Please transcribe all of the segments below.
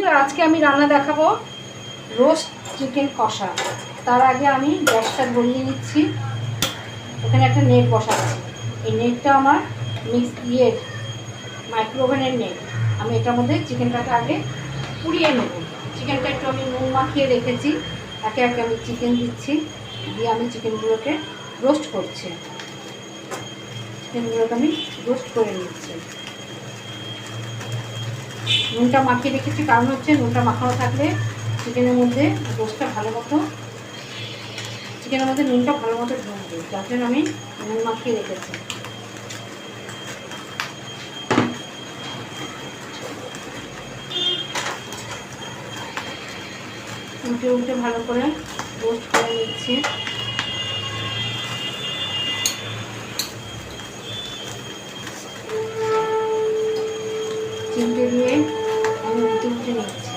বন্ধুরা, আজকে আমি রান্না দেখাবো রোস্ট চিকেন কষা। তার আগে আমি গ্যাসটা ধরিয়ে নিচ্ছি। এখানে একটা নেট বসাচ্ছি। এই নেটটা আমার মাইক্রোওভেনের নেট। আমি এটার মধ্যে চিকেনটাকে আগে পুড়িয়ে নেব। চিকেনটা একটু আমি নুন মাখিয়ে রেখেছি। একে একে আমি চিকেন দিচ্ছি, দিয়ে আমি চিকেনগুলোকে রোস্ট করছি। চিকেনগুলোকে আমি রোস্ট করে নিচ্ছি। নুনটা মাখিয়ে রেখেছি, কারণ হচ্ছে নুনটা মাখানো থাকলে চিকেনের মধ্যে রোস্টটা ভালো মতো নুনটা ভালো মতো ঢুকবে, যার জন্য আমি নুন মাখিয়ে রেখেছি। উল্টে উল্টে ভালো করে রোস্ট করে নিচ্ছি। চিমটে দিয়ে আমি উল্টে উল্টে নিচ্ছি।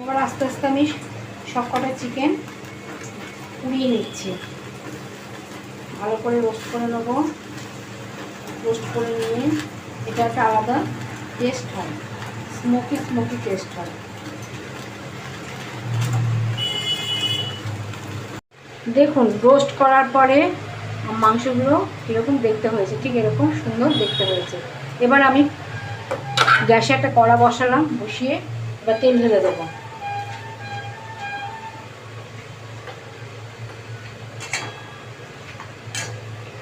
এবার আস্তে আস্তে আমি সব কটা চিকেন পুড়িয়ে নিচ্ছি। ভালো করে রোস্ট করে নেবো। রোস্ট করে নিয়ে এটা একটা আলাদা টেস্ট হয়, স্মোকি টেস্ট হয়। দেখুন, রোস্ট করার পরে মাংসগুলো কীরকম দেখতে হয়েছে, ঠিক এরকম সুন্দর দেখতে হয়েছে। এবার আমি গ্যাসে একটা কড়া বসালাম, বসিয়ে এবার তেল ঢেলে দেবো।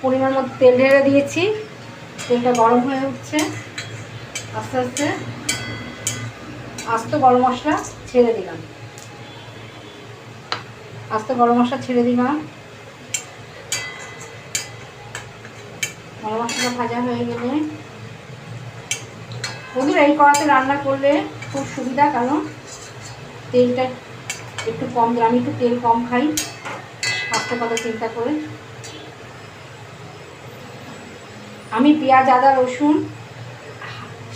পরিমাণ মতো তেল ঢেলে দিয়েছি। তেলটা গরম হয়ে উঠছে। আস্তে আস্তে আস্ত গরম মশলা ছেড়ে দিলাম। গরম মশলা ভাজা হয়ে গেলে, বন্ধুরা এই কড়াতে রান্না করলে খুব সুবিধা, কারণ তেলটা একটু কম, আমি একটু তেল কম খাই, স্বাস্থ্যের কথা চিন্তা করে। আমি পেঁয়াজ, আদা, রসুন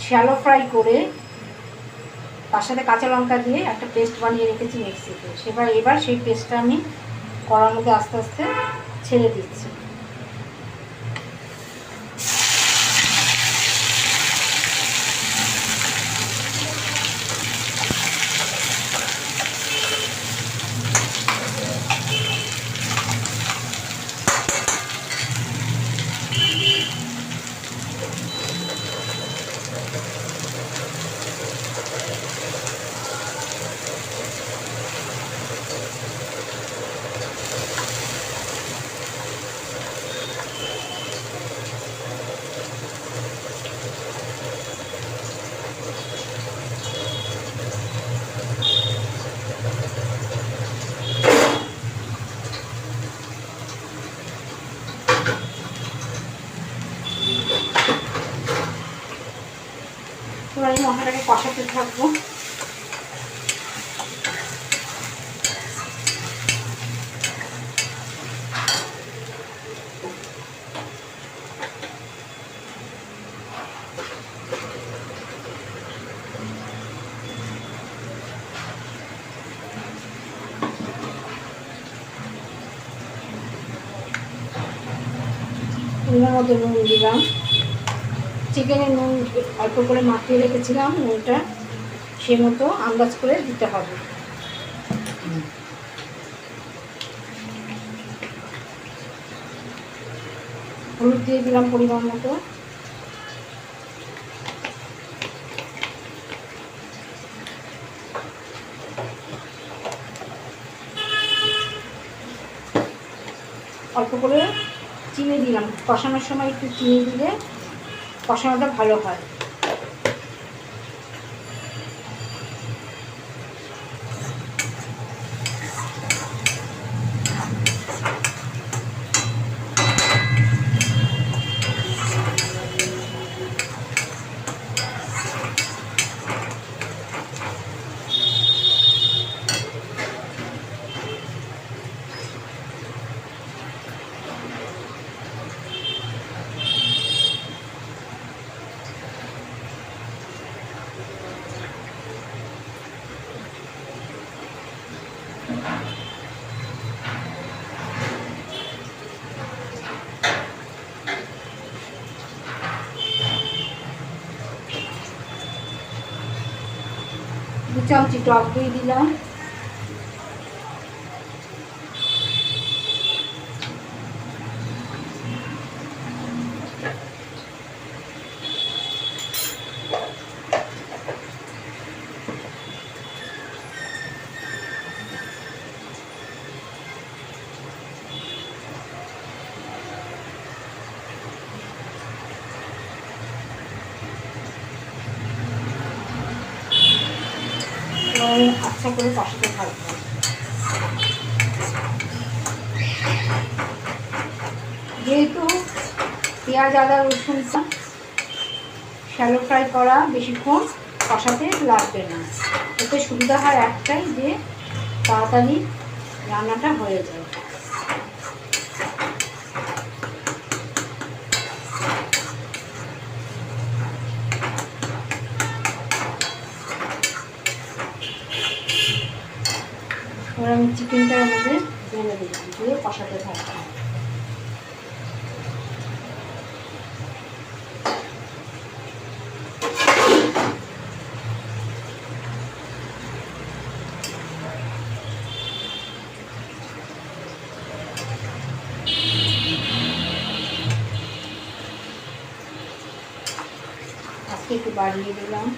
শ্যালো ফ্রাই করে তার সাথে কাঁচা লঙ্কা দিয়ে একটা পেস্ট বানিয়ে রেখেছি মিক্সিতে। এবার সেই পেস্টটা আমি কড়ার মধ্যে আস্তে আস্তে ছেড়ে দিচ্ছি। এবার এই মশলাটাকে কষাতে থাকবো। নুনের মধ্যে নুন দিলাম। চিকেনে নুন অল্প করে মাখিয়ে রেখেছিলাম, নুনটা সে মতো আন্দাজ করে দিতে হবে। হলুদ দিয়ে দিলাম পরিমাণ মতো। অল্প করে চিনি দিলাম। কষানোর সময় একটু চিনি দিলে কষানোটা ভালো হয়। চামচি টক দই দিলাম। আচ্ছা করে কষাতে থাকবো। যেহেতু পেঁয়াজ আদা রসুনটা শ্যালো ফ্রাই করা, বেশিক্ষণ কষাতে লাগবে না। এতে সুবিধা হয় একটাই, যে তাড়াতাড়ি রান্নাটা হয়ে যায়। এবার আমি চিকেনটার মধ্যে ঢেলে দিলাম, দিয়ে কষাতে থাকবো। আজকে একটু বাড়িয়ে দিলাম।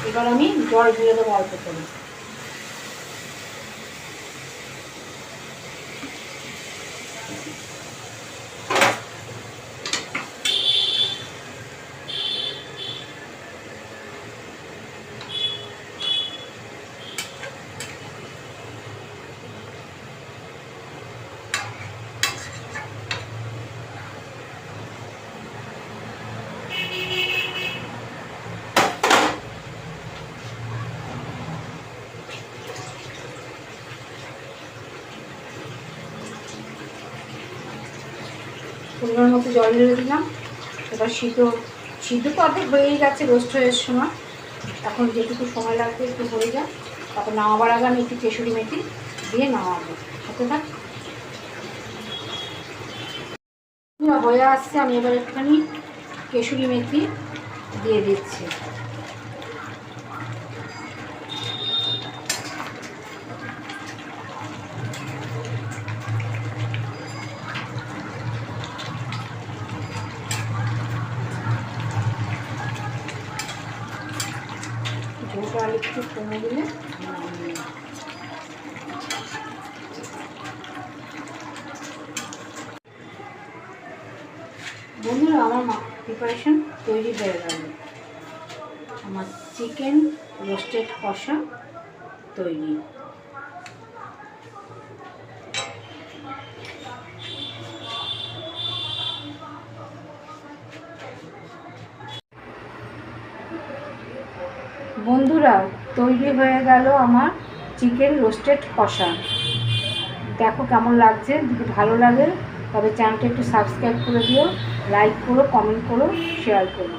এবার আমি জল দিয়ে দেবো অল্প করে। পরিমাণ মতো জল ঢেলে দিলাম। এবার সিদ্ধ তো অর্ধেক হয়েই গেছে রোস্ট হয়ে সময়। এখন যেটুকু সময় লাগবে একটু হয়ে যায়, তারপর নামাবার আগে আমি একটু কেশরি মেথি দিয়ে নামাবো। সাথে থাক। হয়ে আসছে, আমি এবার একটুখানি কেশরি মেথি দিয়ে দিচ্ছি। ঝোলটা আর একটু কমে দিলে বন্ধুরা, আমার প্রিপারেশন তৈরি হয়ে গেল। আমার চিকেন রোস্টেড কষা তৈরি। বন্ধুরা, তৈরি হয়ে গেল আমার চিকেন রোস্টেড কষা। দেখো কেমন লাগছে। যদি ভালো লাগে তবে চ্যানেলটা একটু সাবস্ক্রাইব করে দিও, লাইক করো, কমেন্ট করো, শেয়ার করো।